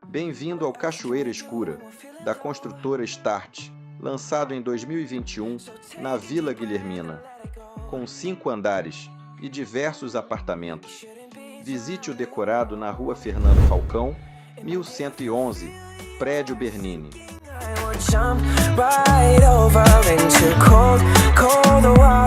Bem-vindo ao Cachoeira Escura, da construtora Start, lançado em 2021 na Vila Guilhermina, com 5 andares e diversos apartamentos. Visite o decorado na Rua Fernando Falcão, 1111, Prédio Bernini. I would jump right over into cold water.